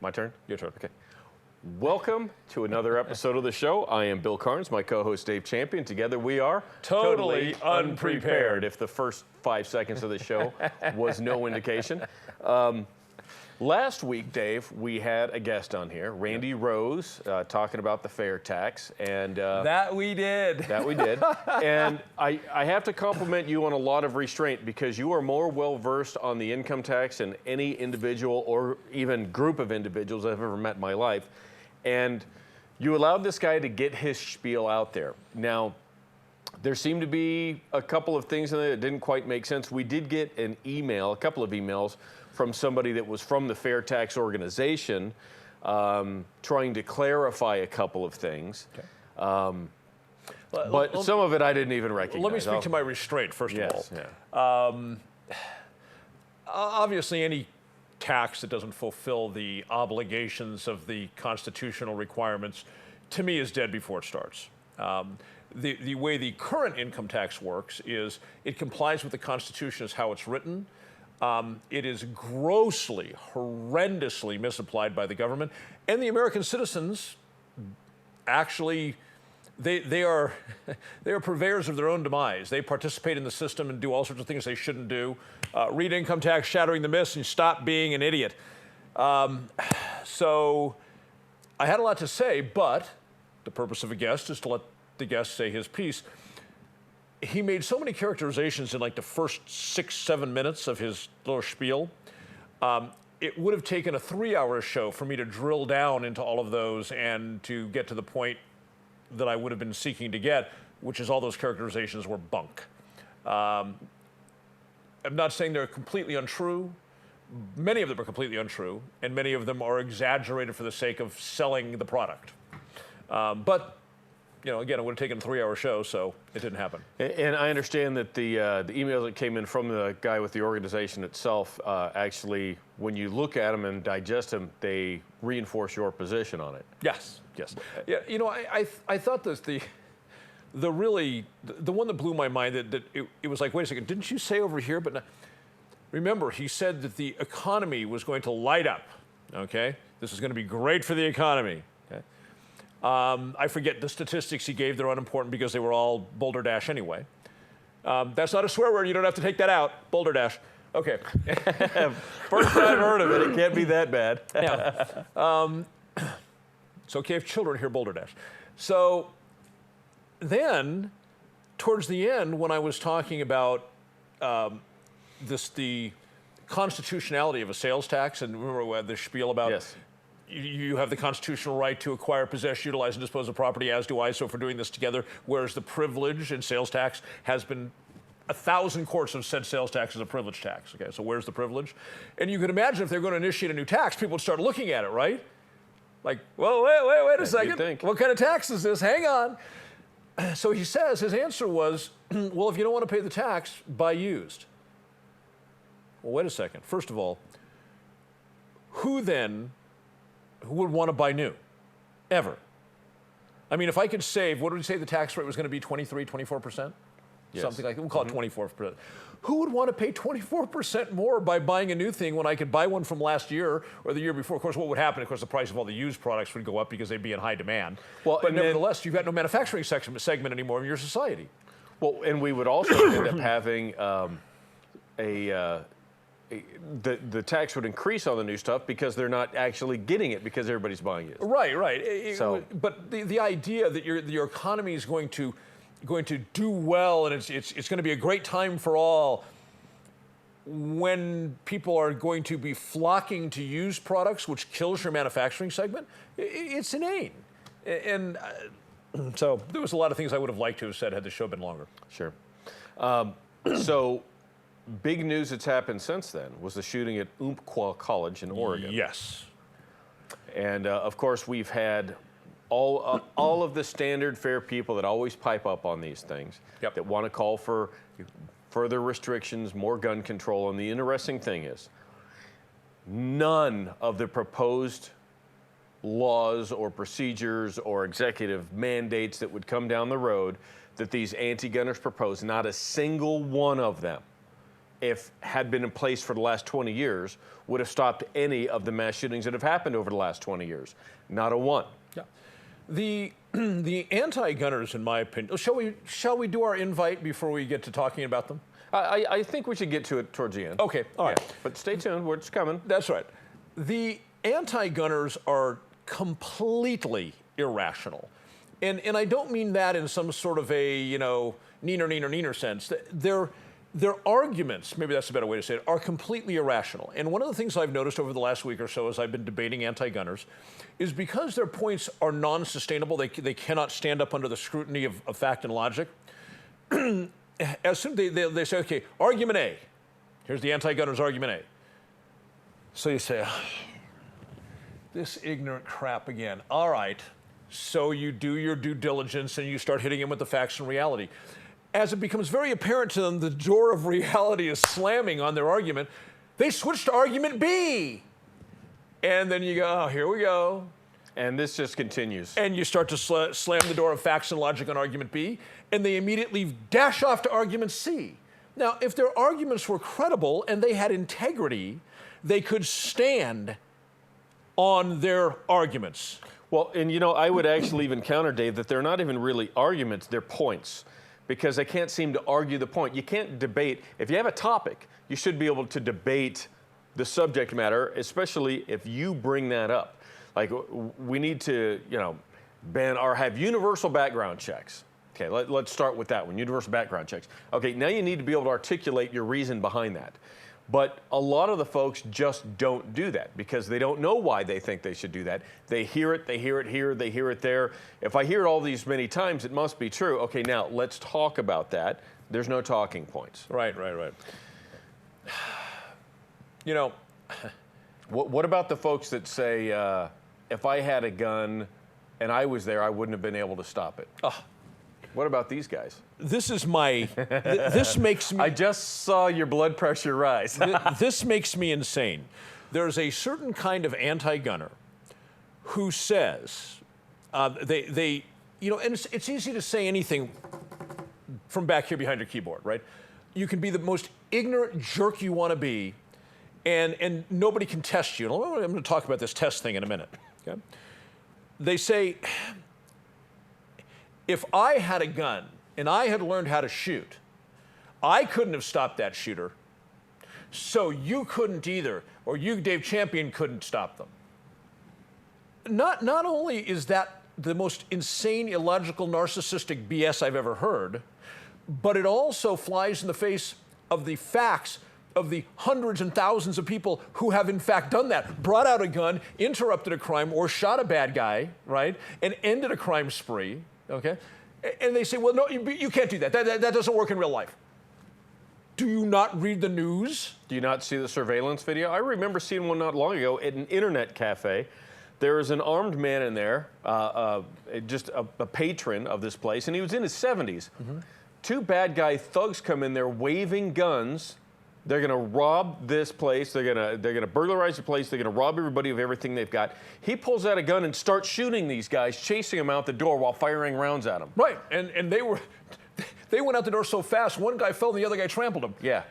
My turn? Your turn. Okay. Welcome to another episode of the show. I am Bill Carns, my co-host Dave Champion. Together we are Totally unprepared. If the first 5 seconds of the show was no indication. Last week, Dave, we had a guest on here, Randy Rose, talking about the fair tax. And that we did. That we did. And I have to compliment you on a lot of restraint because you are more well-versed on the income tax than any individual or even group of individuals I've ever met in my life. And you allowed this guy to get his spiel out there. Now, there seemed to be a couple of things in there that didn't quite make sense. We did get an email, a couple of emails, from somebody that was from the Fair Tax Organization trying to clarify a couple of things. Okay. But some of it I didn't even recognize. Let me speak to my restraint, first of all. Yeah. Obviously, any tax that doesn't fulfill the obligations of the constitutional requirements, to me, is dead before it starts. The way the current income tax works is it complies with the Constitution as how it's written. It is grossly, horrendously misapplied by the government, and the American citizens actually, they are purveyors of their own demise. They participate in the system and do all sorts of things they shouldn't do. Read Income Tax, Shattering the Myths, and stop being an idiot. So I had a lot to say, but the purpose of a guest is to let the guest say his piece. He made so many characterizations in like the first 6-7 minutes of his little spiel. It would have taken a 3-hour show for me to drill down into all of those and to get to the point that I would have been seeking to get, which is all those characterizations were bunk. I'm not saying they're completely untrue. Many of them are completely untrue, and many of them are exaggerated for the sake of selling the product. But you know, again, it would have taken a 3-hour show, so it didn't happen. And I understand that the emails that came in from the guy with the organization itself, actually, when you look at them and digest them, they reinforce your position on it. Yes, yes. Yeah, you know, I thought this, the one that blew my mind, that it was like, wait a second, didn't you say over here? But no. Remember, he said that the economy was going to light up, okay? This is going to be great for the economy. I forget the statistics he gave. They're unimportant because they were all Boulder Dash anyway. That's not a swear word. You don't have to take that out. Boulder Dash. Okay. First time I've heard of it. It can't be that bad. Yeah. It's okay if children hear Boulder Dash. So then, towards the end, when I was talking about the constitutionality of a sales tax, and remember we had this spiel about yes. You have the constitutional right to acquire, possess, utilize, and dispose of property, as do I, so if we're doing this together, whereas the privilege in sales tax has been 1,000 courts have said sales tax is a privilege tax, okay, so where's the privilege? And you can imagine if they're going to initiate a new tax, people would start looking at it, right? Like, well, wait a second, what kind of tax is this? Hang on. So he says, his answer was, well, if you don't want to pay the tax, buy used. Well, wait a second. First of all, who would want to buy new, ever? I mean, if I could save, what did we say the tax rate was going to be, 23, 24%? Yes. Something like that. We'll call it 24%. Who would want to pay 24% more by buying a new thing when I could buy one from last year or the year before? Of course, what would happen? Of course, the price of all the used products would go up because they'd be in high demand. Well, but nevertheless, you've got no manufacturing segment anymore in your society. Well, and we would also end up having the tax would increase on the new stuff because they're not actually getting it because everybody's buying it. Right. But the idea that your economy is going to do well and it's going to be a great time for all, when people are going to be flocking to used products, which kills your manufacturing segment, it's inane. And so there was a lot of things I would have liked to have said had the show been longer. Sure. So. Big news that's happened since then was the shooting at Umpqua College in Oregon. Yes. And of course, we've had all of the standard fair people that always pipe up on these things, yep, that want to call for further restrictions, more gun control. And the interesting thing is, none of the proposed laws or procedures or executive mandates that would come down the road that these anti-gunners propose, not a single one of them if had been in place for the last 20 years, would have stopped any of the mass shootings that have happened over the last 20 years. Not a one. Yeah. The anti-gunners, in my opinion, shall we do our invite before we get to talking about them? I think we should get to it towards the end. Okay, all right. Yeah, but stay tuned, it's coming. That's right. The anti-gunners are completely irrational. And I don't mean that in some sort of a, neener sense. Their arguments, maybe that's a better way to say it, are completely irrational. And one of the things I've noticed over the last week or so as I've been debating anti-gunners is because their points are non-sustainable, they cannot stand up under the scrutiny of fact and logic. As soon as they say, okay, argument A, here's the anti-gunners argument A. So you say, this ignorant crap again. All right, so you do your due diligence and you start hitting him with the facts and reality. As it becomes very apparent to them the door of reality is slamming on their argument, they switch to argument B. And then you go, oh, here we go. And this just continues. And you start to slam the door of facts and logic on argument B, and they immediately dash off to argument C. Now, if their arguments were credible and they had integrity, they could stand on their arguments. Well, and I would actually even counter, Dave, that they're not even really arguments, they're points. Because they can't seem to argue the point. You can't debate. If you have a topic, you should be able to debate the subject matter, especially if you bring that up. Like, we need to, ban or have universal background checks. Okay, let's start with that one, universal background checks. Okay, now you need to be able to articulate your reason behind that. But a lot of the folks just don't do that because they don't know why they think they should do that. They hear it here, they hear it there. If I hear it all these many times, it must be true. Okay, now let's talk about that. There's no talking points. Right. What about the folks that say, if I had a gun and I was there, I wouldn't have been able to stop it? What about these guys? This is my, this makes me... I just saw your blood pressure rise. This makes me insane. There's a certain kind of anti-gunner who says, and it's easy to say anything from back here behind your keyboard, right? You can be the most ignorant jerk you want to be, and nobody can test you. I'm going to talk about this test thing in a minute, okay? They say, if I had a gun and I had learned how to shoot, I couldn't have stopped that shooter, so you couldn't either, or you, Dave Champion, couldn't stop them. Not only is that the most insane, illogical, narcissistic BS I've ever heard, but it also flies in the face of the facts of the hundreds and thousands of people who have in fact done that, brought out a gun, interrupted a crime, or shot a bad guy, right, and ended a crime spree. Okay? And they say, well, no, you can't do that. That doesn't work in real life. Do you not read the news? Do you not see the surveillance video? I remember seeing one not long ago at an internet cafe. There was an armed man in there, just a patron of this place, and he was in his 70s. Mm-hmm. Two bad guy thugs come in there waving guns. They're going to rob this place. They're going to burglarize the place. They're going to rob everybody of everything they've got. He pulls out a gun and starts shooting these guys, chasing them out the door while firing rounds at them. Right, and they went out the door so fast. One guy fell and the other guy trampled him. Yeah.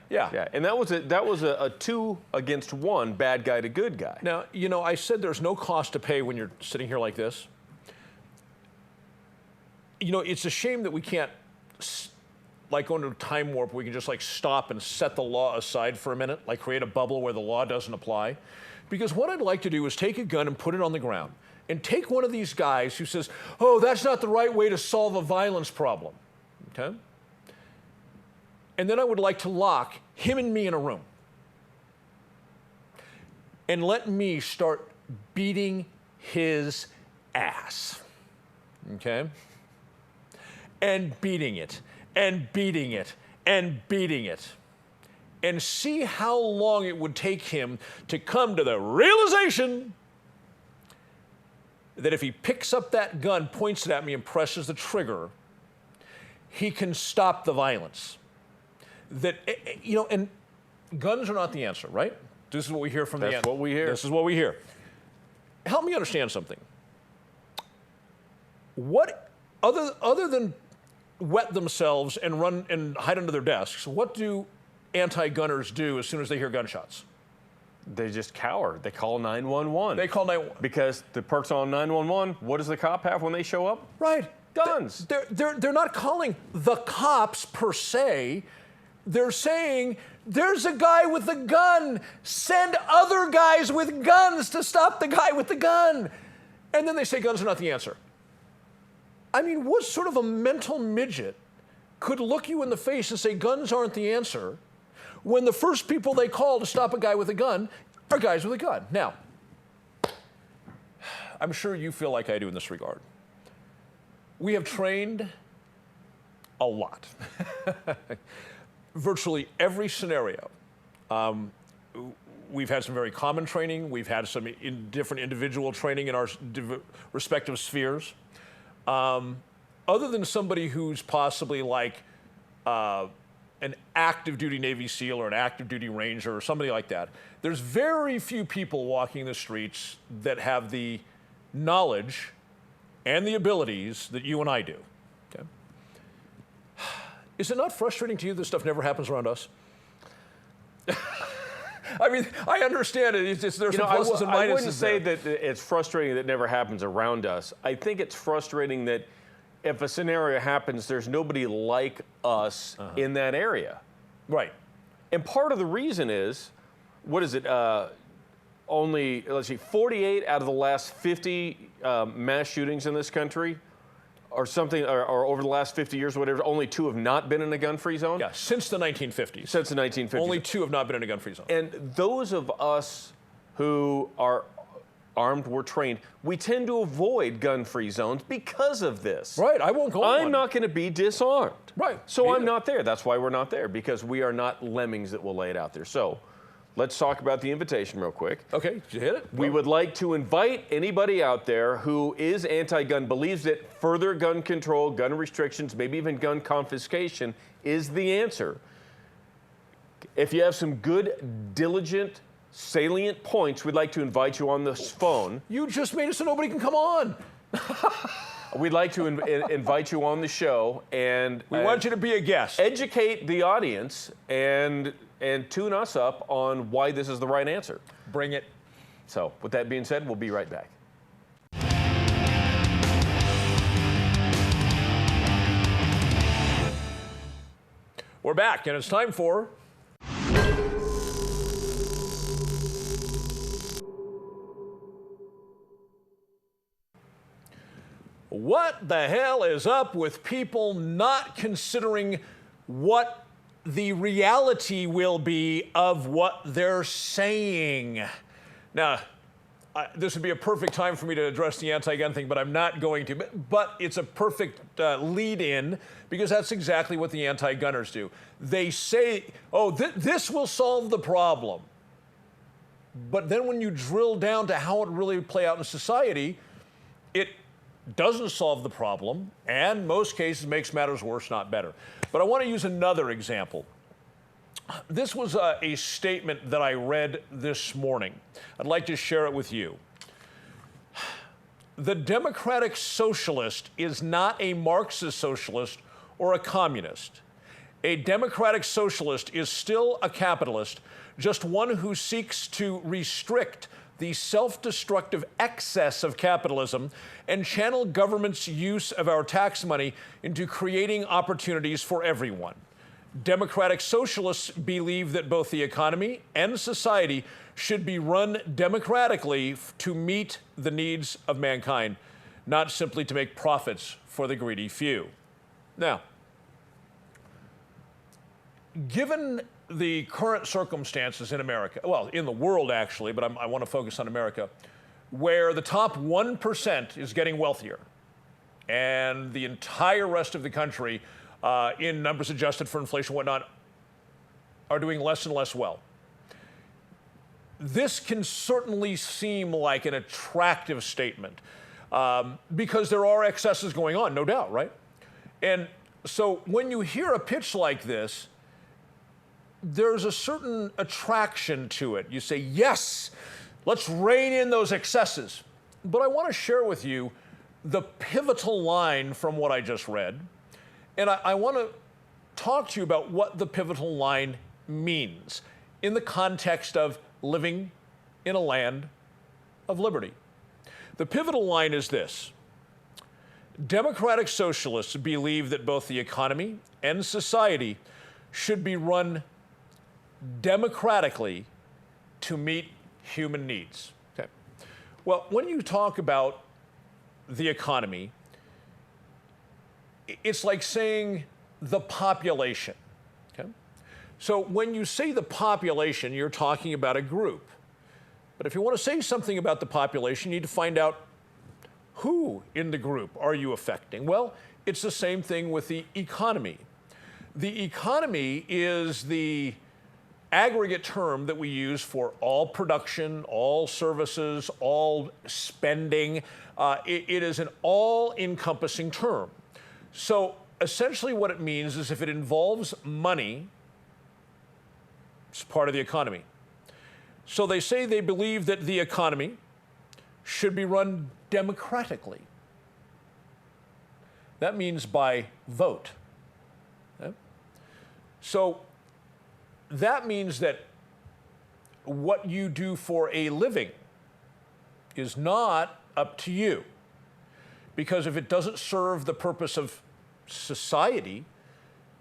And that was a 2 against 1, bad guy to good guy. Now, I said there's no cost to pay when you're sitting here like this. It's a shame that we can't, like, go into a time warp, we can just stop and set the law aside for a minute, like create a bubble where the law doesn't apply. Because what I'd like to do is take a gun and put it on the ground and take one of these guys who says, oh, that's not the right way to solve a violence problem, okay? And then I would like to lock him and me in a room and let me start beating his ass, okay? And beating it. And beating it, and beating it, and see how long it would take him to come to the realization that if he picks up that gun, points it at me, and presses the trigger, he can stop the violence. That, and guns are not the answer, right? This is what we hear from the end. That's what we hear. This is what we hear. Help me understand something. What, other than wet themselves and run and hide under their desks, what do anti-gunners do as soon as they hear gunshots? They just cower. They call 911. They call 911. Because the perks on 911, what does the cop have when they show up? Right. Guns. They're not calling the cops per se. They're saying, there's a guy with a gun. Send other guys with guns to stop the guy with the gun. And then they say guns are not the answer. I mean, what sort of a mental midget could look you in the face and say guns aren't the answer when the first people they call to stop a guy with a gun are guys with a gun? Now, I'm sure you feel like I do in this regard. We have trained a lot. Virtually every scenario. We've had some very common training. We've had some different individual training in our respective spheres. Other than somebody who's possibly like an active duty Navy SEAL or an active duty Ranger or somebody like that, there's very few people walking the streets that have the knowledge and the abilities that you and I do. Okay? Is it not frustrating to you that stuff never happens around us? I mean, I understand it. There's some pluses and minuses. I wouldn't say that it's frustrating that it never happens around us. I think it's frustrating that if a scenario happens, there's nobody like us in that area. Right. And part of the reason is, what is it? Only, let's see, 48 out of the last 50 mass shootings in this country or something, or over the last 50 years or whatever, only 2 have not been in a gun-free zone? Yeah, since the 1950s. Since the 1950s. Only 2 have not been in a gun-free zone. And those of us who are armed, we're trained, we tend to avoid gun-free zones because of this. Right, I won't go on I'm one. not going to be disarmed. Right. So I'm not there. That's why we're not there, because we are not lemmings that will lay it out there. So let's talk about the invitation real quick. Okay, did you hit it? We would like to invite anybody out there who is anti-gun, believes that further gun control, gun restrictions, maybe even gun confiscation is the answer. If you have some good, diligent, salient points, we'd like to invite you on this phone. You just made it so nobody can come on. We'd like to invite you on the show, and we want you to be a guest. Educate the audience and tune us up on why this is the right answer. Bring it. So, with that being said, we'll be right back. We're back, and it's time for what the hell is up with people not considering what the reality will be of what they're saying? Now, this would be a perfect time for me to address the anti-gun thing, but I'm not going to. But it's a perfect lead-in, because that's exactly what the anti-gunners do. They say, oh, this will solve the problem. But then when you drill down to how it really play out in society, it doesn't solve the problem, and in most cases makes matters worse, not better. But I want to use another example. This was a statement that I read this morning. I'd like to share it with you. The democratic socialist is not a Marxist socialist or a communist. A democratic socialist is still a capitalist, just one who seeks to restrict the self-destructive excess of capitalism and channel government's use of our tax money into creating opportunities for everyone. Democratic socialists believe that both the economy and society should be run democratically to meet the needs of mankind, not simply to make profits for the greedy few. Now, given the current circumstances in America, well, in the world actually, but I want to focus on America, where the top 1% is getting wealthier and the entire rest of the country, in numbers adjusted for inflation and whatnot, are doing less and less well. This can certainly seem like an attractive statement because there are excesses going on, no doubt, right? And so when you hear a pitch like this, there's a certain attraction to it. You say, yes, let's rein in those excesses. But I want to share with you the pivotal line from what I just read. And I want to talk to you about what the pivotal line means in the context of living in a land of liberty. The pivotal line is this: democratic socialists believe that both the economy and society should be run democratically to meet human needs. Okay. Well, when you talk about the economy, it's like saying the population. Okay? So when you say the population, you're talking about a group. But if you want to say something about the population, you need to find out who in the group are you affecting. Well, it's the same thing with the economy. The economy is the aggregate term that we use for all production, all services, all spending. It is an all-encompassing term. So essentially what it means is if it involves money, it's part of the economy. So they say they believe that the economy should be run democratically. That means by vote. Okay? So that means that what you do for a living is not up to you. Because if it doesn't serve the purpose of society,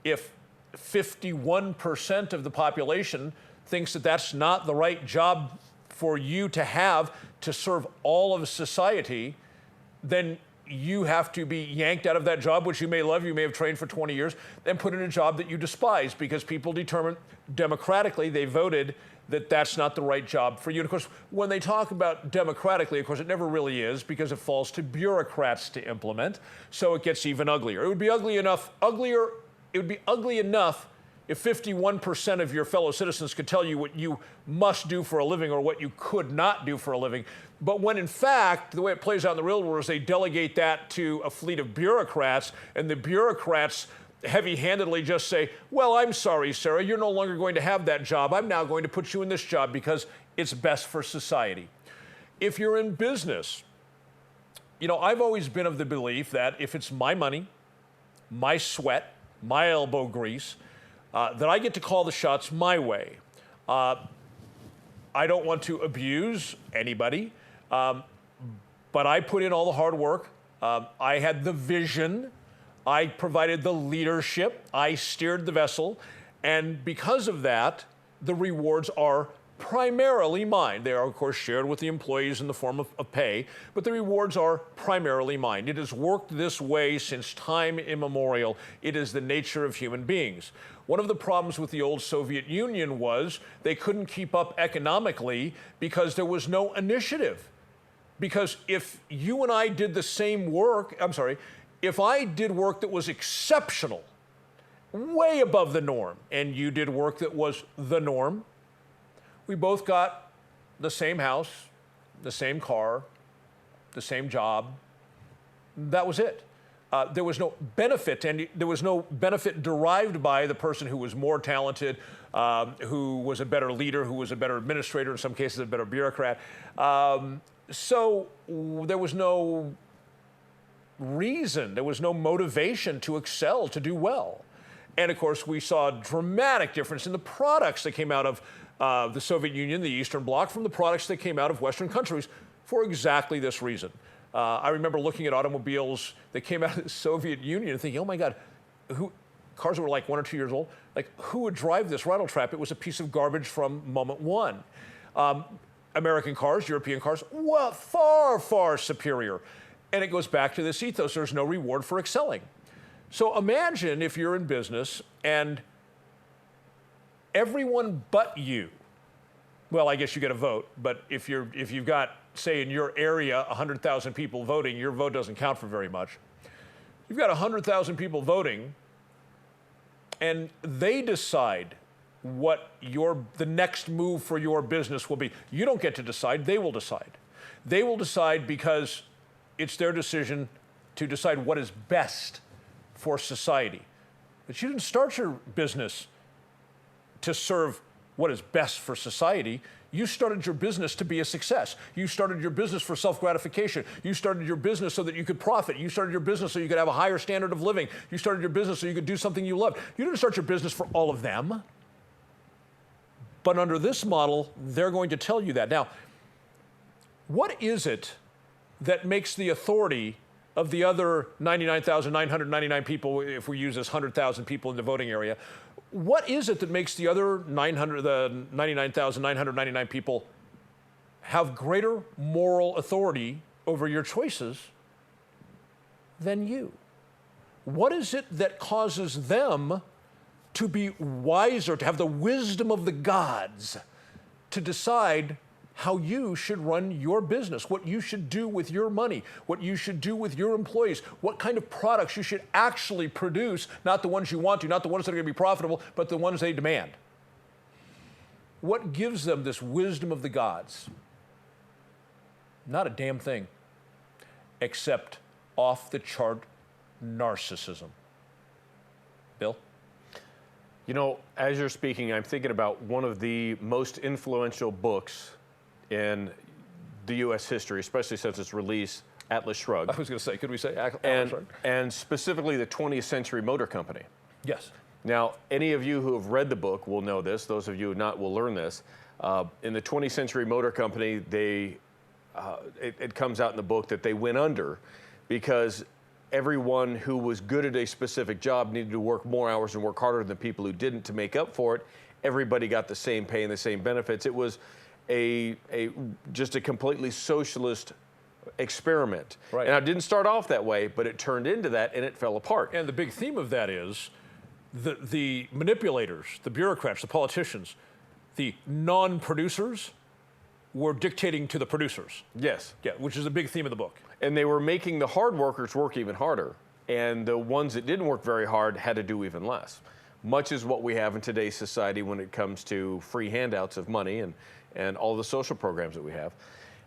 if 51% of the population thinks that that's not the right job for you to have to serve all of society, then you have to be yanked out of that job, which you may love, you may have trained for 20 years, and put in a job that you despise because people determined democratically, they voted that that's not the right job for you. And of course, when they talk about democratically, of course, it never really is because it falls to bureaucrats to implement, so it gets even uglier. It would be ugly enough if 51% of your fellow citizens could tell you what you must do for a living or what you could not do for a living. But when in fact, the way it plays out in the real world is they delegate that to a fleet of bureaucrats, and the bureaucrats heavy-handedly just say, well, I'm sorry, Sarah, you're no longer going to have that job. I'm now going to put you in this job because it's best for society. If you're in business, you know, I've always been of the belief that if it's my money, my sweat, my elbow grease, that I get to call the shots my way. I don't want to abuse anybody, but I put in all the hard work. I had the vision. I provided the leadership. I steered the vessel. And because of that, the rewards are primarily mine. They are, of course, shared with the employees in the form of pay, but the rewards are primarily mine. It has worked this way since time immemorial. It is the nature of human beings. One of the problems with the old Soviet Union was they couldn't keep up economically because there was no initiative. Because if you and I did the same work, if I did work that was exceptional, way above the norm, and you did work that was the norm, we both got the same house, the same car, the same job. That was it. There was no benefit, and there was no benefit derived by the person who was more talented, who was a better leader, who was a better administrator, in some cases a better bureaucrat. So there was no reason, there was no motivation to excel, to do well. And of course, we saw a dramatic difference in the products that came out of the Soviet Union, the Eastern Bloc, from the products that came out of Western countries for exactly this reason. I remember looking at automobiles that came out of the Soviet Union and thinking, oh my God, cars that were like 1 or 2 years old, like who would drive this rattle trap? It was a piece of garbage from moment one. American cars, European cars, well, far, far superior. And it goes back to this ethos, there's no reward for excelling. So imagine if you're in business and everyone but you, well, I guess you get a vote, but if you've got, say in your area, 100,000 people voting, your vote doesn't count for very much. You've got 100,000 people voting, and they decide what the next move for your business will be. You don't get to decide, they will decide. They will decide because it's their decision to decide what is best for society. But you didn't start your business to serve what is best for society. You started your business to be a success. You started your business for self-gratification. You started your business so that you could profit. You started your business so you could have a higher standard of living. You started your business so you could do something you loved. You didn't start your business for all of them. But under this model, they're going to tell you that. Now, what is it that makes the authority of the other 99,999 people, if we use this 100,000 people in the voting area, what is it that makes the other 99,999 people have greater moral authority over your choices than you? What is it that causes them to be wiser, to have the wisdom of the gods, to decide how you should run your business, what you should do with your money, what you should do with your employees, what kind of products you should actually produce, not the ones you want to, not the ones that are going to be profitable, but the ones they demand? What gives them this wisdom of the gods? Not a damn thing, except off-the-chart narcissism. Bill? You know, as you're speaking, I'm thinking about one of the most influential books in the U.S. history, especially since its release, Atlas Shrugged. I was going to say, could we say Atlas Shrugged? And specifically the 20th Century Motor Company. Yes. Now, any of you who have read the book will know this. Those of you who not will learn this. In the 20th Century Motor Company, it comes out in the book that they went under because everyone who was good at a specific job needed to work more hours and work harder than people who didn't to make up for it. Everybody got the same pay and the same benefits. It was just a completely socialist experiment. Right. And it didn't start off that way, but it turned into that and it fell apart. And the big theme of that is the manipulators, the bureaucrats, the politicians, the non-producers were dictating to the producers. Yes. Yeah, which is a big theme of the book. And they were making the hard workers work even harder. And the ones that didn't work very hard had to do even less. Much as what we have in today's society when it comes to free handouts of money and all the social programs that we have.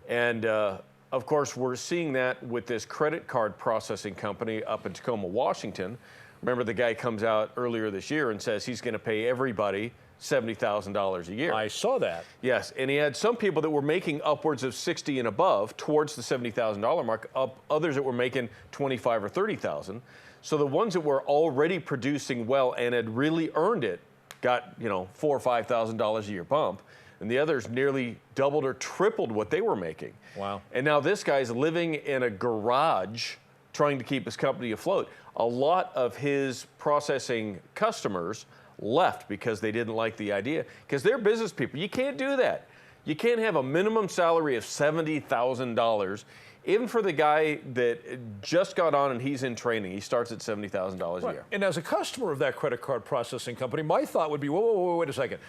And of course, we're seeing that with this credit card processing company up in Tacoma, Washington. Remember, the guy comes out earlier this year and says he's going to pay everybody $70,000 a year. I saw that. Yes, and he had some people that were making upwards of 60 and above towards the $70,000 mark, others that were making 25 or 30,000. So the ones that were already producing well and had really earned it got, $4,000 or $5,000 a year bump, and the others nearly doubled or tripled what they were making. Wow. And now this guy's living in a garage trying to keep his company afloat. A lot of his processing customers left because they didn't like the idea, because they're business people. You can't do that. You can't have a minimum salary of $70,000. Even for the guy that just got on and he's in training, he starts at $70,000 a year. And as a customer of that credit card processing company, my thought would be, whoa, wait a second.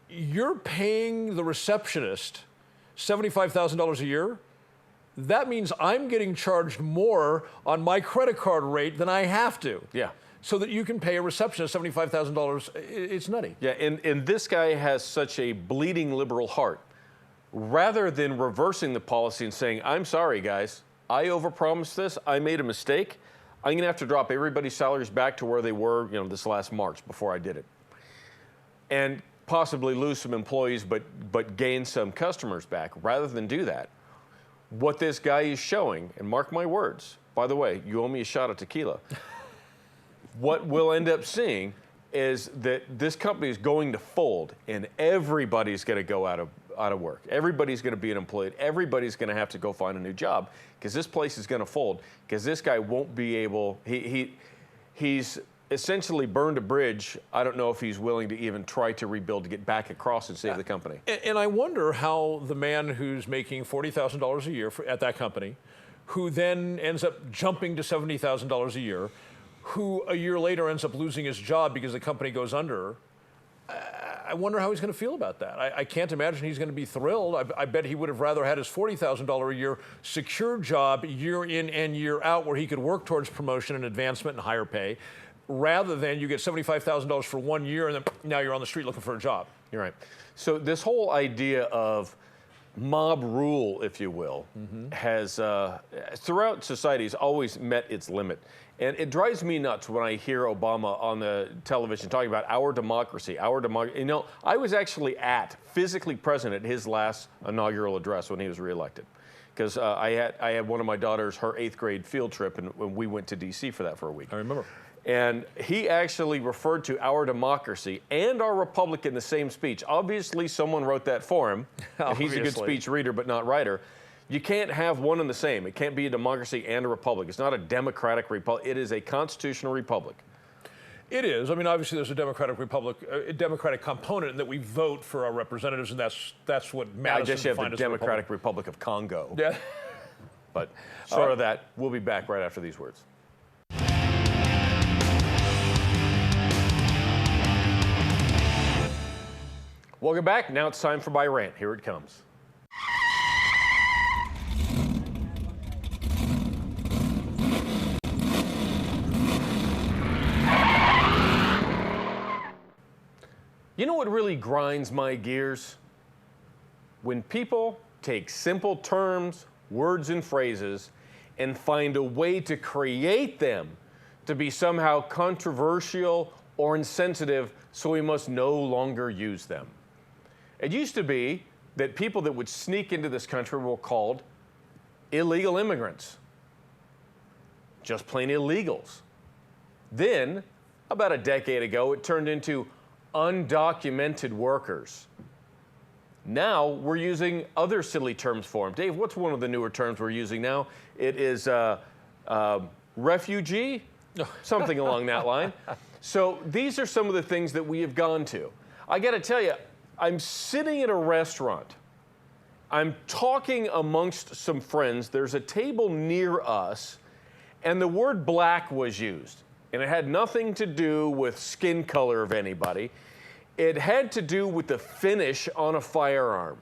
You're paying the receptionist $75,000 a year? That means I'm getting charged more on my credit card rate than I have to. Yeah. So that you can pay a receptionist $75,000. It's nutty. Yeah, and this guy has such a bleeding liberal heart. Rather than reversing the policy and saying, I'm sorry, guys, I overpromised this, I made a mistake, I'm going to have to drop everybody's salaries back to where they were, this last March before I did it. And possibly lose some employees, but gain some customers back. Rather than do that, what this guy is showing, and mark my words, by the way, you owe me a shot of tequila. What we'll end up seeing is that this company is going to fold, and everybody's going to go out of work. Everybody's going to be unemployed. Everybody's going to have to go find a new job because this place is going to fold. Because this guy won't be able. He's essentially burned a bridge. I don't know if he's willing to even try to rebuild to get back across and save the company. And I wonder how the man who's making $40,000 a year at that company, who then ends up jumping to $70,000 a year, who a year later ends up losing his job because the company goes under, I wonder how he's going to feel about that. I can't imagine he's going to be thrilled. I bet he would have rather had his $40,000 a year secure job year in and year out where he could work towards promotion and advancement and higher pay, rather than you get $75,000 for 1 year and then now you're on the street looking for a job. You're right. So this whole idea of mob rule, if you will, has throughout society has always met its limit. And it drives me nuts when I hear Obama on the television talking about our democracy, our democracy. I was actually physically present at his last inaugural address when he was reelected. because I had one of my daughters, her 8th grade field trip, and we went to D.C. for that for a week. I remember. And he actually referred to our democracy and our republic in the same speech. Obviously, someone wrote that for him. And he's a good speech reader, but not writer. You can't have one and the same. It can't be a democracy and a republic. It's not a democratic republic. It is a constitutional republic. It is. I mean, obviously, there's a democratic republic, a democratic component in that we vote for our representatives, and that's what Madison I guess you have the defined as Democratic Republic of Congo. Yeah. But short of that, we'll be back right after these words. Welcome back. Now it's time for My Rant. Here it comes. You know what really grinds my gears? When people take simple terms, words, and phrases and find a way to create them to be somehow controversial or insensitive, so we must no longer use them. It used to be that people that would sneak into this country were called illegal immigrants, just plain illegals. Then, about a decade ago, it turned into undocumented workers. Now we're using other silly terms for them. Dave, what's one of the newer terms we're using now? It is refugee, something along that line. So these are some of the things that we have gone to. I got to tell you, I'm sitting at a restaurant. I'm talking amongst some friends. There's a table near us, and the word black was used. And it had nothing to do with skin color of anybody. It had to do with the finish on a firearm.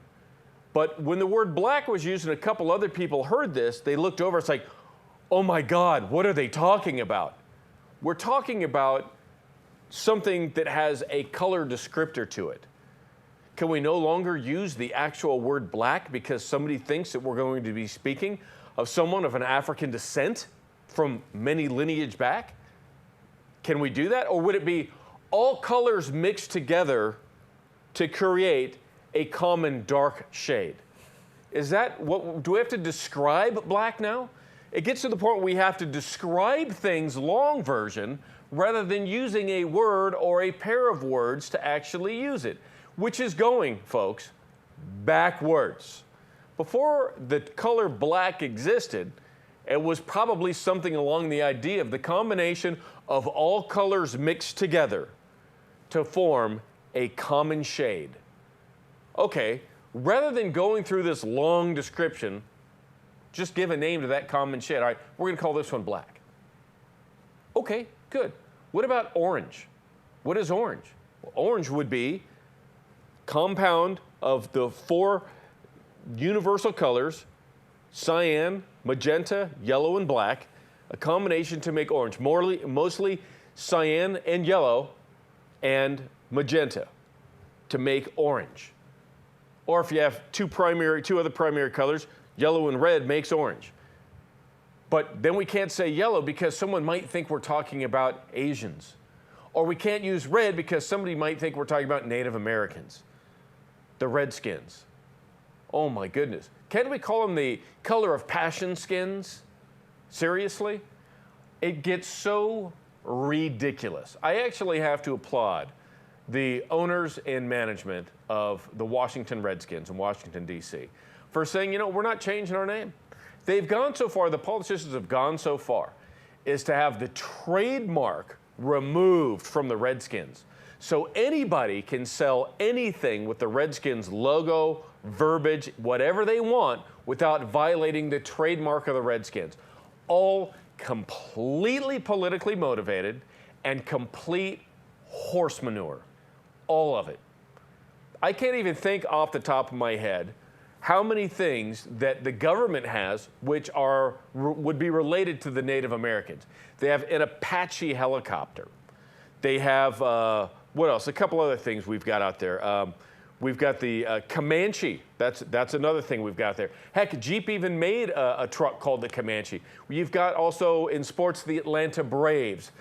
But when the word black was used and a couple other people heard this, they looked over. It's like, oh my God, what are they talking about? We're talking about something that has a color descriptor to it. Can we no longer use the actual word black because somebody thinks that we're going to be speaking of someone of an African descent from many lineage back? Can we do that? Or would it be all colors mixed together to create a common dark shade? Is that what, do we have to describe black now? It gets to the point where we have to describe things long version rather than using a word or a pair of words to actually use it, which is going, folks, backwards. Before the color black existed, it was probably something along the idea of the combination of all colors mixed together to form a common shade. Okay, rather than going through this long description, just give a name to that common shade. All right, we're going to call this one black. Okay, good. What about orange? What is orange? Well, orange would be compound of the 4 universal colors, cyan, magenta, yellow, and black, a combination to make orange. Mostly cyan and yellow and magenta to make orange. Or if you have two other primary colors, yellow and red makes orange. But then we can't say yellow because someone might think we're talking about Asians. Or we can't use red because somebody might think we're talking about Native Americans, the Redskins. Oh my goodness. Can't we call them the color of passion skins? Seriously? It gets so ridiculous. I actually have to applaud the owners and management of the Washington Redskins in Washington, D.C. for saying, you know, we're not changing our name. They've gone so far, the politicians have gone so far, is to have the trademark removed from the Redskins. So anybody can sell anything with the Redskins logo, verbiage, whatever they want without violating the trademark of the Redskins. All completely politically motivated and complete horse manure. All of it. I can't even think off the top of my head how many things that the government has which would be related to the Native Americans. They have an Apache helicopter. They have, what else? A couple other things we've got out there. We've got the Comanche. That's another thing we've got there. Heck, Jeep even made a truck called the Comanche. You've got also in sports the Atlanta Braves.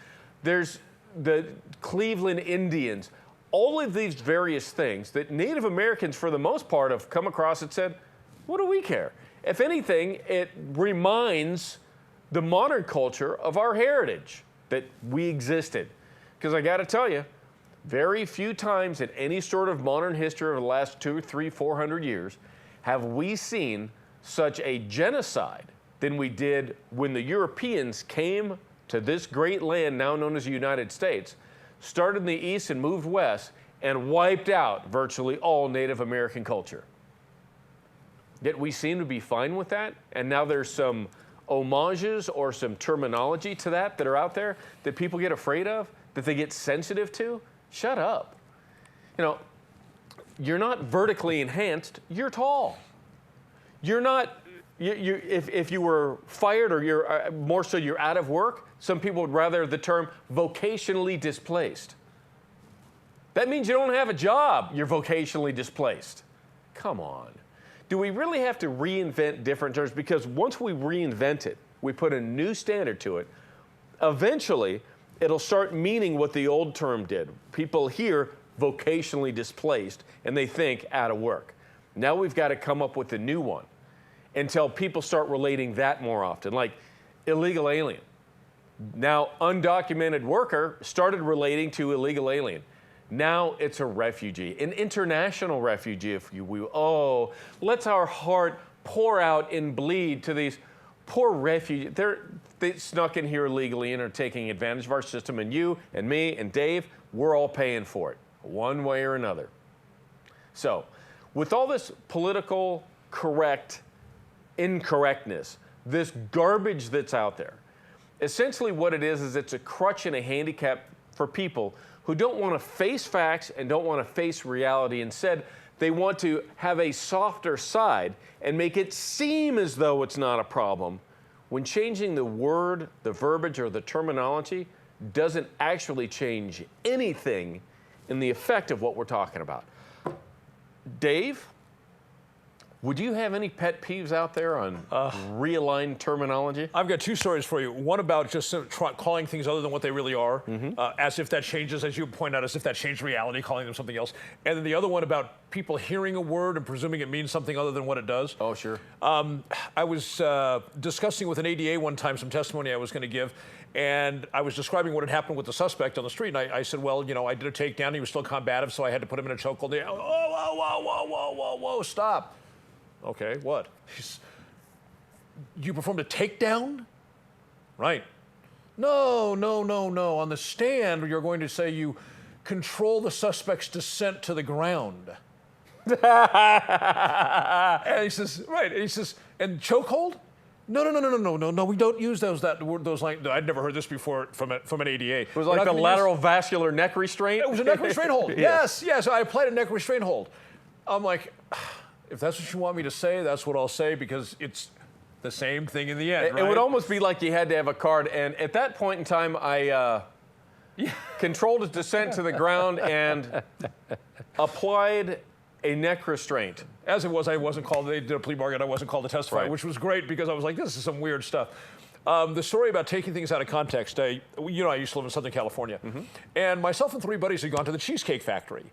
There's the Cleveland Indians. All of these various things that Native Americans, for the most part, have come across and said, what do we care? If anything, it reminds the modern culture of our heritage, that we existed. Because I got to tell you, very few times in any sort of modern history over the last 200, 300, 400 years have we seen such a genocide than we did when the Europeans came to this great land now known as the United States, started in the east and moved west, and wiped out virtually all Native American culture. Yet we seem to be fine with that, and now there's some homages or some terminology to that are out there that people get afraid of, that they get sensitive to. Shut up. You know, you're not vertically enhanced, you're tall. You're not, if you were fired or you're more so you're out of work, some people would rather the term vocationally displaced. That means you don't have a job, you're vocationally displaced. Come on. Do we really have to reinvent different terms? Because once we reinvent it, we put a new standard to it, eventually it'll start meaning what the old term did. People hear vocationally displaced and they think out of work. Now we've got to come up with a new one until people start relating that more often, like illegal alien. Now, undocumented worker started relating to illegal alien. Now it's a refugee, an international refugee, if you will. Oh, let's our heart pour out and bleed to these poor refugees. They snuck in here illegally and are taking advantage of our system, and you and me and Dave, we're all paying for it, one way or another. So, with all this political incorrectness, this garbage that's out there, essentially what it is it's a crutch and a handicap for people who don't want to face facts and don't want to face reality. Instead, they want to have a softer side and make it seem as though it's not a problem, when changing the word, the verbiage, or the terminology doesn't actually change anything in the effect of what we're talking about. Dave, would you have any pet peeves out there on realigned terminology? I've got two stories for you. One about just calling things other than what they really are, as if that changes, as you point out, as if that changed reality, calling them something else. And then the other one about people hearing a word and presuming it means something other than what it does. Oh, sure. I was discussing with an ADA one time some testimony I was going to give, and I was describing what had happened with the suspect on the street. And I said, well, you know, I did a takedown. He was still combative, so I had to put him in a chokehold. Whoa, stop. Okay, what? You performed a takedown? Right. No. On the stand, you're going to say you control the suspect's descent to the ground. And he says, right. And he says, and chokehold? No. We don't use those lines. I'd never heard this before from an ADA. It was like the lateral vascular neck restraint? It was a neck restraint hold. Yes. I applied a neck restraint hold. I'm like, if that's what you want me to say, that's what I'll say, because it's the same thing in the end. It would almost be like you had to have a card. And at that point in time, I controlled his descent to the ground and applied a neck restraint. As it was, I wasn't called. They did a plea bargain. I wasn't called to testify, which was great because I was like, this is some weird stuff. The story about taking things out of context, I used to live in Southern California. And myself and three buddies had gone to the Cheesecake Factory.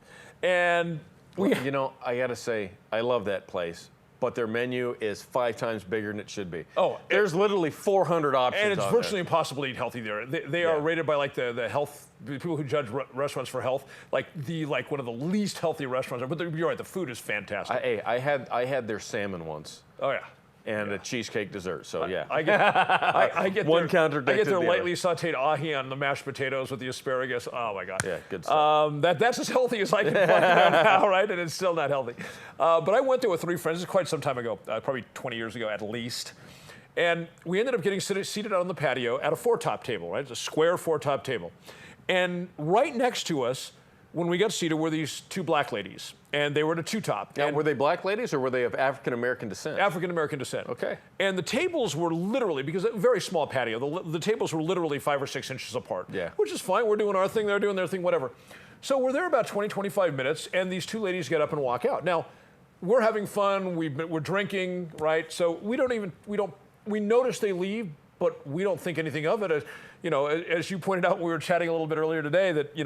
And you know, I got to say, I love that place, but their menu is 5 times bigger than it should be. Oh, there's literally 400 options. And it's virtually impossible to eat healthy there. They are rated by like the people who judge restaurants for health, like one of the least healthy restaurants. But you're right, the food is fantastic. I had their salmon once. Oh yeah. And a cheesecake dessert, so yeah. I get one contradicted I get their the lightly sauteed ahi on the mashed potatoes with the asparagus. Oh my God. Yeah, good stuff. That's as healthy as I can find right now, right? And it's still not healthy. But I went there with 3 friends. This is quite some time ago, probably 20 years ago at least. And we ended up getting seated out on the patio at a 4-top table, right? It's a square 4-top table. And right next to us, when we got seated, were these 2 black ladies. And they were at a 2-top. Now, were they black ladies or were they of African-American descent? African-American descent. Okay. And the tables were literally, because a very small patio, the tables were literally 5 or 6 inches apart. Yeah. Which is fine. We're doing our thing. They're doing their thing, whatever. So we're there about 20, 25 minutes, and these 2 ladies get up and walk out. Now, we're having fun. We're drinking, right? So we notice they leave, but we don't think anything of it. As you pointed out, we were chatting a little bit earlier today that,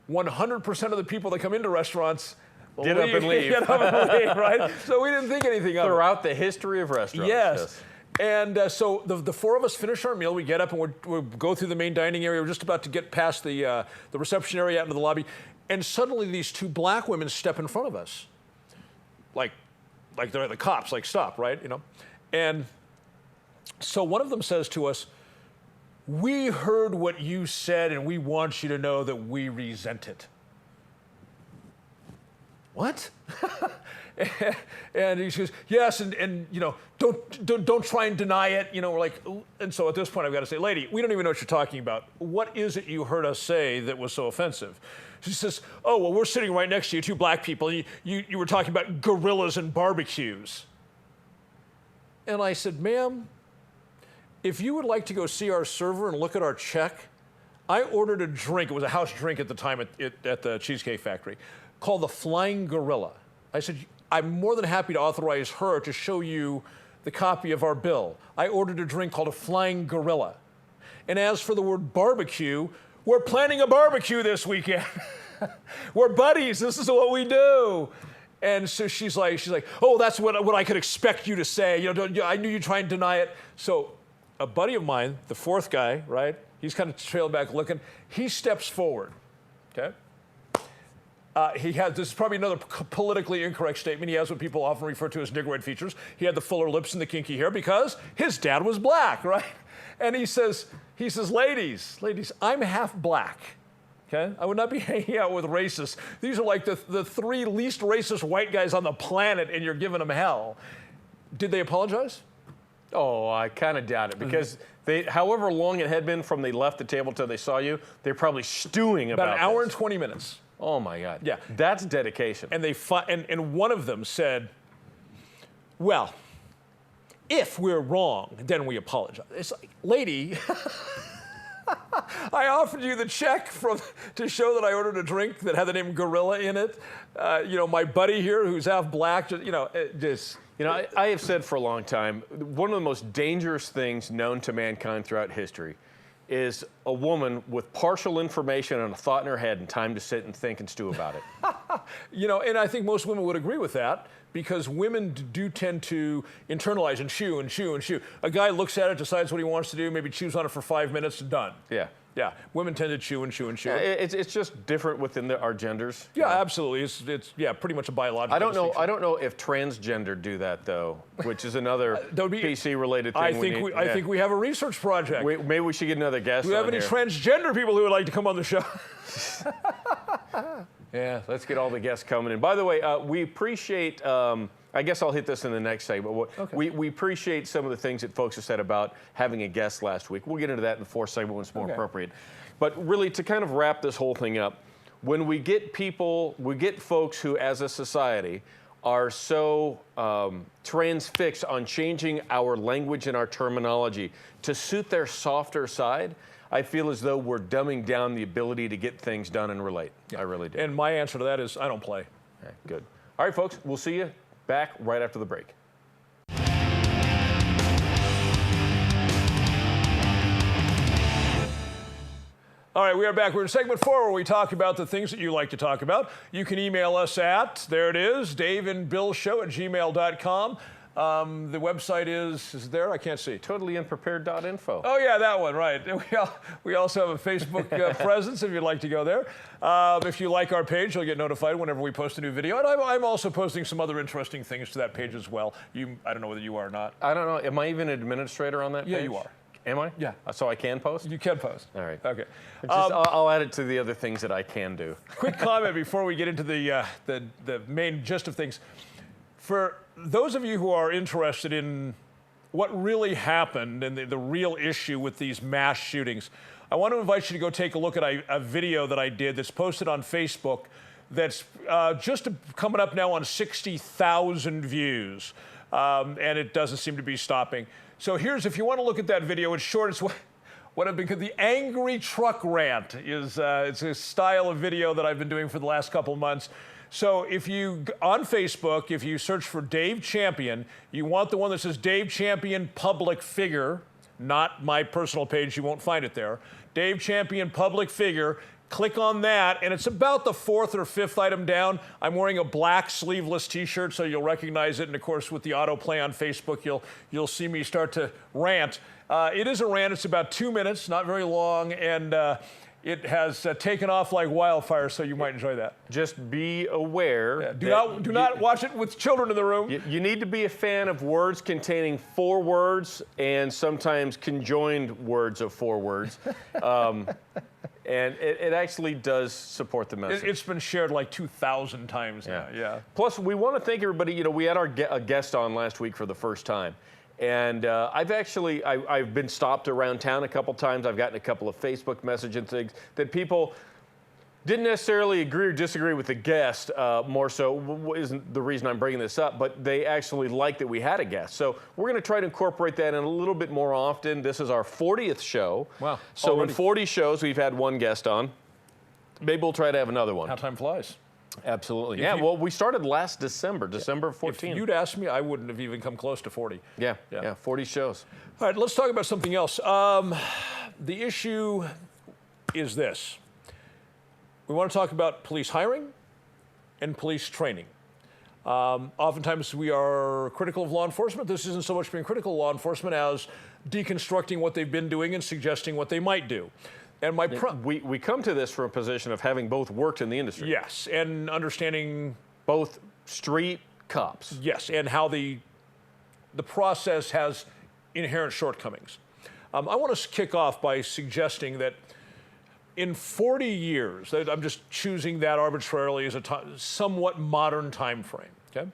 100% of the people that come into restaurants Get up and leave. Get up and leave, right? So we didn't think anything of it. Throughout the history of restaurants. Yes. And so the four of us finish our meal. We get up and we go through the main dining area. We're just about to get past the reception area out into the lobby. And suddenly these two black women step in front of us. Like they're the cops, like, stop, right? You know? And so one of them says to us, "We heard what you said, and we want you to know that we resent it." What? And he says, "Yes, and you know, don't try and deny it." You know, we're like, and so at this point, I've got to say, "Lady, we don't even know what you're talking about. What is it you heard us say that was so offensive?" She says, "Oh, well, we're sitting right next to you, two black people, and you were talking about gorillas and barbecues." And I said, "Ma'am, if you would like to go see our server and look at our check, I ordered a drink. It was a house drink at the time at the Cheesecake Factory, called the Flying Gorilla." I said, "I'm more than happy to authorize her to show you the copy of our bill. I ordered a drink called a Flying Gorilla. And as for the word barbecue, we're planning a barbecue this weekend. We're buddies. This is what we do." And so she's like, "Oh, that's what I could expect you to say. You know, I knew you'd try and deny it." So a buddy of mine, the fourth guy, right? He's kind of trailed back looking. He steps forward, okay? This is probably another politically incorrect statement. He has what people often refer to as Negroid features. He had the fuller lips and the kinky hair because his dad was black, right? And he says, ladies, I'm half black, okay? I would not be hanging out with racists. These are like the three least racist white guys on the planet, and you're giving them hell. Did they apologize? Oh, I kind of doubt it, because however long it had been from they left the table till they saw you, they're probably stewing about an hour this. and 20 minutes. Oh my God. Yeah. That's dedication. And and one of them said, "Well, if we're wrong, then we apologize." It's like, lady, I offered you the check to show that I ordered a drink that had the name Gorilla in it. You know, my buddy here who's half black, you know, I have said for a long time, one of the most dangerous things known to mankind throughout history is a woman with partial information and a thought in her head and time to sit and think and stew about it. You know, and I think most women would agree with that, because women do tend to internalize and chew and chew and chew. A guy looks at it, decides what he wants to do, maybe chews on it for 5 minutes, and done. Yeah. Yeah, women tend to chew and chew and chew. It's just different within our genders. Yeah, absolutely. It's pretty much a biological distinction. I don't know if transgender do that though, which is another PC-related thing. I think we have a research project. Maybe we should get another guest. Do we have any transgender people who would like to come on the show? Yeah, let's get all the guests coming in. By the way, we appreciate. I guess I'll hit this in the next segment. Okay. We appreciate some of the things that folks have said about having a guest last week. We'll get into that in the fourth segment when it's more appropriate. But really, to kind of wrap this whole thing up, when we get folks who, as a society, are so transfixed on changing our language and our terminology to suit their softer side, I feel as though we're dumbing down the ability to get things done and relate. Yeah. I really do. And my answer to that is I don't play. Okay, good. All right, folks, we'll see you back right after the break. All right, we are back. We're in segment 4 where we talk about the things that you like to talk about. You can email us at, there it is, daveandbillshow@gmail.com. The website is it there? I can't see. Totallyunprepared.info. Oh, yeah, that one, right. We also have a Facebook presence if you'd like to go there. If you like our page, you'll get notified whenever we post a new video. And I'm also posting some other interesting things to that page as well. I don't know whether you are or not. I don't know. Am I even an administrator on that page? Yeah, you are. Am I? Yeah. So I can post? You can post. All right. Okay. I'll add it to the other things that I can do. Quick comment before we get into the main gist of things. For those of you who are interested in what really happened and the real issue with these mass shootings, I want to invite you to go take a look at a video that I did that's posted on Facebook that's just coming up now on 60,000 views, and it doesn't seem to be stopping. So if you want to look at that video, it's short. It's what I've been called the angry truck rant. It's a style of video that I've been doing for the last couple of months. So on Facebook, if you search for Dave Champion, you want the one that says Dave Champion Public Figure, not my personal page. You won't find it there. Dave Champion, public figure. Click on that, and it's about the 4th or 5th item down. I'm wearing a black sleeveless T-shirt, so you'll recognize it. And of course, with the autoplay on Facebook, you'll see me start to rant. It is a rant. It's about 2 minutes, not very long, and it has taken off like wildfire. So you might enjoy that. Just be aware. Yeah, do not watch it with children in the room. You need to be a fan of words containing 4 words and sometimes conjoined words of 4 words. And it actually does support the message. It's been shared like 2,000 times now. Yeah. Plus, we want to thank everybody. You know, we had a guest on last week for the first time. And I've been stopped around town a couple times. I've gotten a couple of Facebook messages and things that people didn't necessarily agree or disagree with the guest, more so isn't the reason I'm bringing this up, but they actually liked that we had a guest. So we're going to try to incorporate that in a little bit more often. This is our 40th show. Wow. So already. in 40 shows, we've had one guest on. Maybe we'll try to have another one. How time flies. Absolutely. Yeah, well, we started last December 14th. If you'd asked me, I wouldn't have even come close to 40. Yeah, 40 shows. All right, let's talk about something else. The issue is this. We want to talk about police hiring and police training. Oftentimes we are critical of law enforcement. This isn't so much being critical of law enforcement as deconstructing what they've been doing and suggesting what they might do. And we come to this from a position of having both worked in the industry. Yes, and understanding both street cops. Yes, and how the process has inherent shortcomings. I want to kick off by suggesting that in 40 years, I'm just choosing that arbitrarily as a somewhat modern time frame, okay?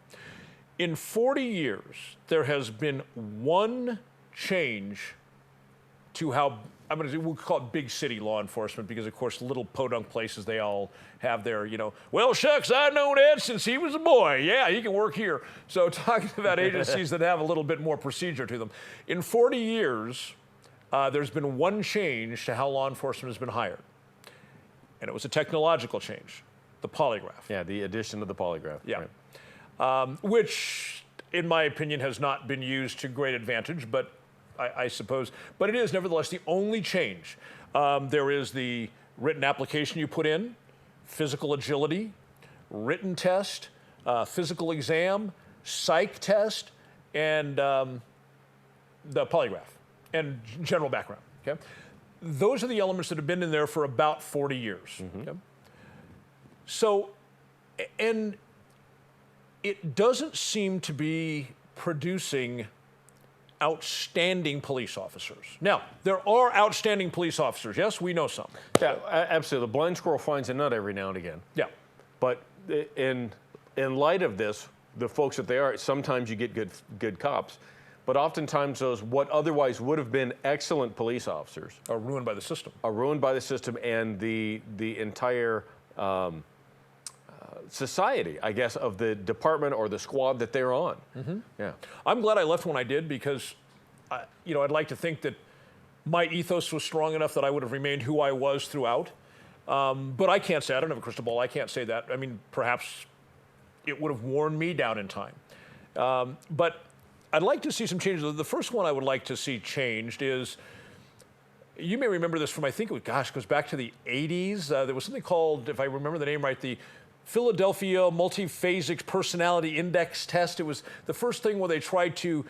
In 40 years, there has been one change to how, we'll call it big city law enforcement because, of course, little podunk places, they all have their, well, shucks, I've known Ed since he was a boy. Yeah, he can work here. So talking about agencies that have a little bit more procedure to them. In 40 years, there's been one change to how law enforcement has been hired. And it was a technological change, the polygraph. Yeah, the addition of the polygraph. Yeah. Right. Which, in my opinion, has not been used to great advantage, but I suppose. But it is, nevertheless, the only change. There is the written application you put in, physical agility, written test, physical exam, psych test, and the polygraph, and general background, okay? Those are the elements that have been in there for about 40 years. Mm-hmm. Okay? So, and it doesn't seem to be producing outstanding police officers. Now, there are outstanding police officers. Yes, we know some. Yeah, absolutely. The blind squirrel finds a nut every now and again. Yeah. But in light of this, the folks that they are, sometimes you get good cops. But oftentimes those what otherwise would have been excellent police officers are ruined by the system. Are ruined by the system and the entire society, I guess, of the department or the squad that they're on. Mm-hmm. Yeah. I'm glad I left when I did because, I'd like to think that my ethos was strong enough that I would have remained who I was throughout. But I can't say, I don't have a crystal ball, I can't say that. I mean, perhaps it would have worn me down in time. But I'd like to see some changes. The first one I would like to see changed is, you may remember this from, I think it goes back to the 80s. There was something called, if I remember the name right, the Philadelphia Multiphasic Personality Index Test. It was the first thing where they tried to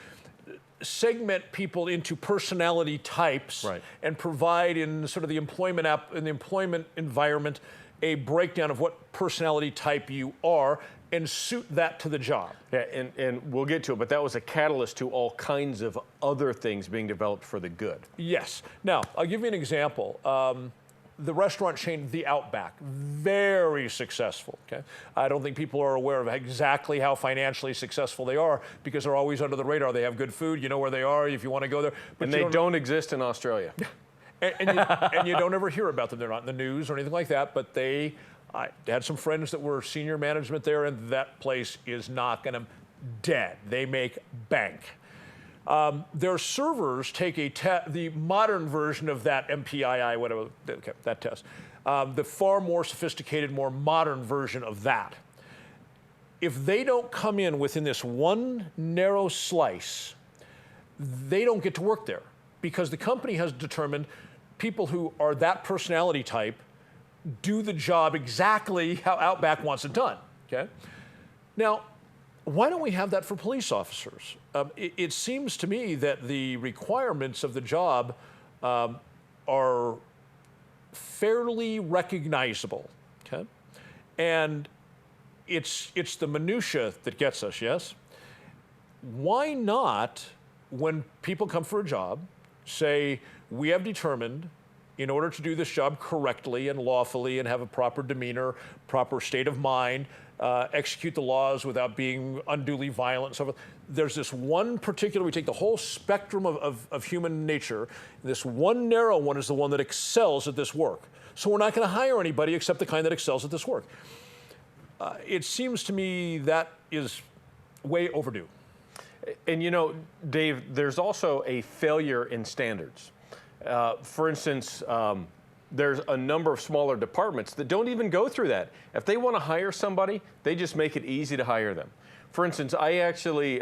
segment people into personality types, right, and provide in sort of the employment environment a breakdown of what personality type you are and suit that to the job. Yeah, and we'll get to it, but that was a catalyst to all kinds of other things being developed for the good. Yes. Now, I'll give you an example. The restaurant chain, The Outback, very successful, okay? I don't think people are aware of exactly how financially successful they are because they're always under the radar. They have good food, you know where they are if you want to go there. But and they don't exist in Australia. and you don't ever hear about them. They're not in the news or anything like that, but I had some friends that were senior management there, and that place is not going to dead. They make bank. Their servers take the modern version of that MPII, whatever, okay, that test, the far more sophisticated, more modern version of that. If they don't come in within this one narrow slice, they don't get to work there because the company has determined people who are that personality type do the job exactly how Outback wants it done, okay? Now, why don't we have that for police officers? It seems to me that the requirements of the job are fairly recognizable, okay? And it's the minutia that gets us, yes? Why not, when people come for a job, say, we have determined in order to do this job correctly and lawfully and have a proper demeanor, proper state of mind, execute the laws without being unduly violent and so forth. There's this one particular, we take the whole spectrum of human nature, this one narrow one is the one that excels at this work. So we're not going to hire anybody except the kind that excels at this work. It seems to me that is way overdue. And you know, Dave, there's also a failure in standards. For instance, there's a number of smaller departments that don't even go through that. If they want to hire somebody, they just make it easy to hire them. For instance, I actually,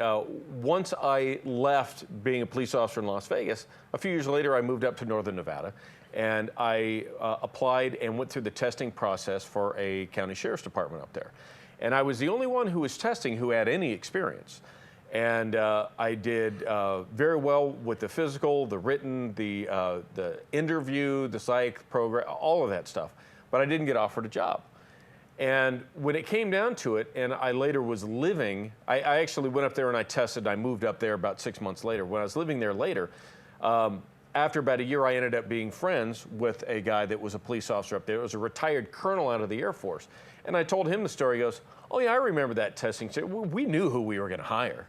once I left being a police officer in Las Vegas, a few years later I moved up to Northern Nevada, and I applied and went through the testing process for a county sheriff's department up there. And I was the only one who was testing who had any experience. And I did very well with the physical, the written, the interview, the psych program, all of that stuff. But I didn't get offered a job. And when it came down to it, and I later was living, I actually went up there and I tested, and I moved up there about 6 months later. When I was living there later, after about a year, I ended up being friends with a guy that was a police officer up there. It was a retired colonel out of the Air Force. And I told him the story. He goes, oh yeah, I remember that testing. We knew who we were going to hire.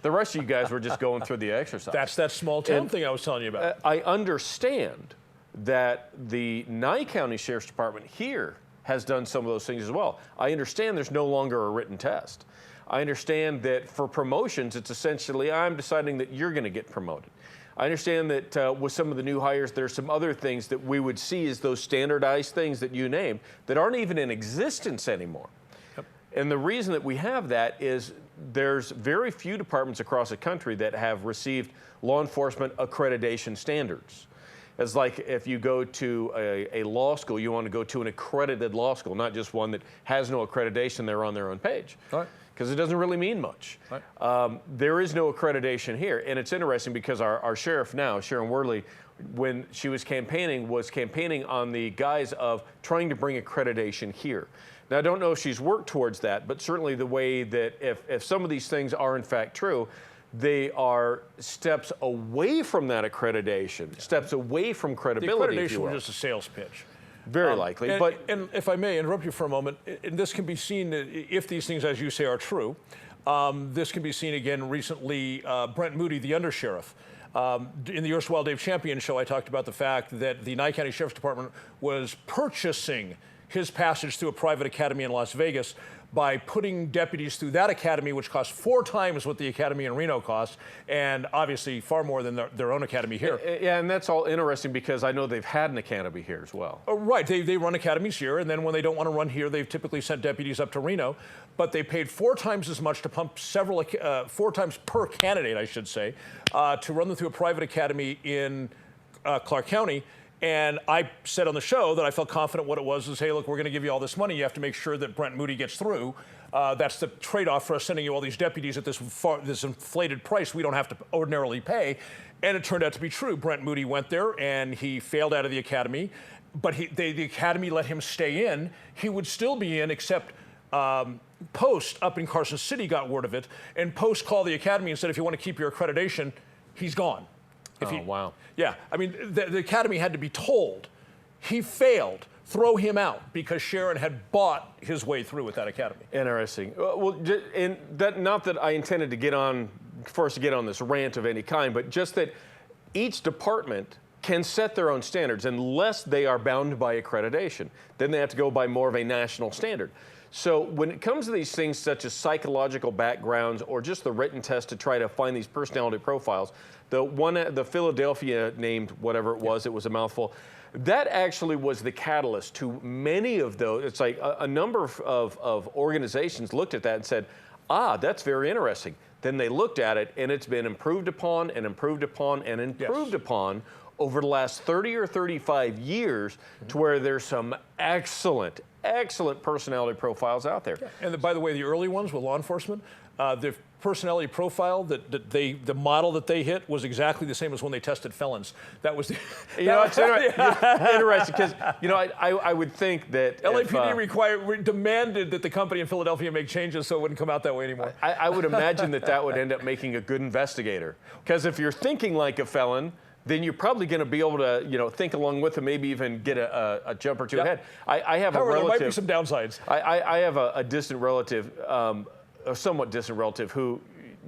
The rest of you guys were just going through the exercise. That's that small town thing I was telling you about. I understand that the Nye County Sheriff's Department here has done some of those things as well. I understand there's no longer a written test. I understand that for promotions, it's essentially, I'm deciding that you're going to get promoted. I understand that with some of the new hires, there's some other things that we would see as those standardized things that you named that aren't even in existence anymore. Yep. And the reason that we have that is there's very few departments across the country that have received law enforcement accreditation standards. It's like if you go to a law school, you want to go to an accredited law school, not just one that has no accreditation there on their own page. Right. Because it doesn't really mean much. Right. There is no accreditation here. And it's interesting because our sheriff now, Sharon Worley, when she was campaigning on the guise of trying to bring accreditation here. Now, I don't know if she's worked towards that, but certainly the way that if some of these things are in fact true, they are steps away from that accreditation, steps away from credibility. The accreditation was just a sales pitch. Very likely. And if I may interrupt you for a moment, and this can be seen, if these things, as you say, are true, this can be seen again recently, Brent Moody, the undersheriff. In the erstwhile Dave Champion show, I talked about the fact that the Nye County Sheriff's Department was purchasing his passage through a private academy in Las Vegas by putting deputies through that academy, which cost 4 times what the academy in Reno cost, and obviously far more than their own academy here. Yeah, and that's all interesting because I know they've had an academy here as well. Right, they run academies here, and then when they don't want to run here, they've typically sent deputies up to Reno, but they paid 4 times as much to pump 4 times per candidate, I should say, to run them through a private academy in Clark County. And I said on the show that I felt confident what it was is, hey, look, we're going to give you all this money. You have to make sure that Brent Moody gets through. That's the trade-off for us sending you all these deputies at this inflated price we don't have to ordinarily pay. And it turned out to be true. Brent Moody went there, and he failed out of the academy. But the academy let him stay in. He would still be in, except Post up in Carson City got word of it. And Post called the academy and said, if you want to keep your accreditation, he's gone. Wow. Yeah, I mean, the academy had to be told. He failed. Throw him out because Sharon had bought his way through with that academy. Interesting. Well, and that, not that I intended to get on, for us to get on this rant of any kind, but just that each department can set their own standards unless they are bound by accreditation. Then they have to go by more of a national standard. So when it comes to these things such as psychological backgrounds or just the written test to try to find these personality profiles, the Philadelphia named whatever it was a mouthful, that actually was the catalyst to many of those. It's like a number of organizations looked at that and said, that's very interesting. Then they looked at it, and it's been improved upon and improved upon and improved upon over the last 30 or 35 years to where there's some excellent personality profiles out there. Yeah. And by the way, the early ones with law enforcement, the personality profile the model that they hit was exactly the same as when they tested felons. That was the, it's interesting because I would think that LAPD demanded that the company in Philadelphia make changes so it wouldn't come out that way anymore. I would imagine that would end up making a good investigator, because if you're thinking like a felon, then you're probably going to be able to, think along with them, maybe even get a jump or two ahead. I have However, a relative. there might be some downsides. I have a distant relative, a somewhat distant relative, who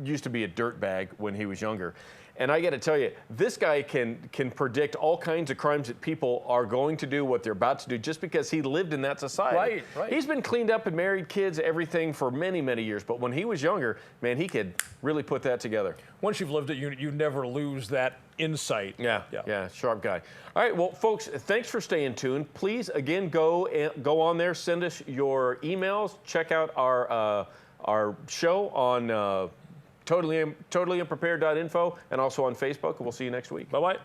used to be a dirtbag when he was younger. And I got to tell you, this guy can predict all kinds of crimes that people are going to do, what they're about to do, just because he lived in that society. Right. He's been cleaned up and married kids, everything for many, many years. But when he was younger, man, he could really put that together. Once you've lived it, you never lose that insight. Yeah, sharp guy. All right, well, folks, thanks for staying tuned. Please, again, go on there, send us your emails, check out our show on totallyunprepared.info and also on Facebook. We'll see you next week. Bye-bye.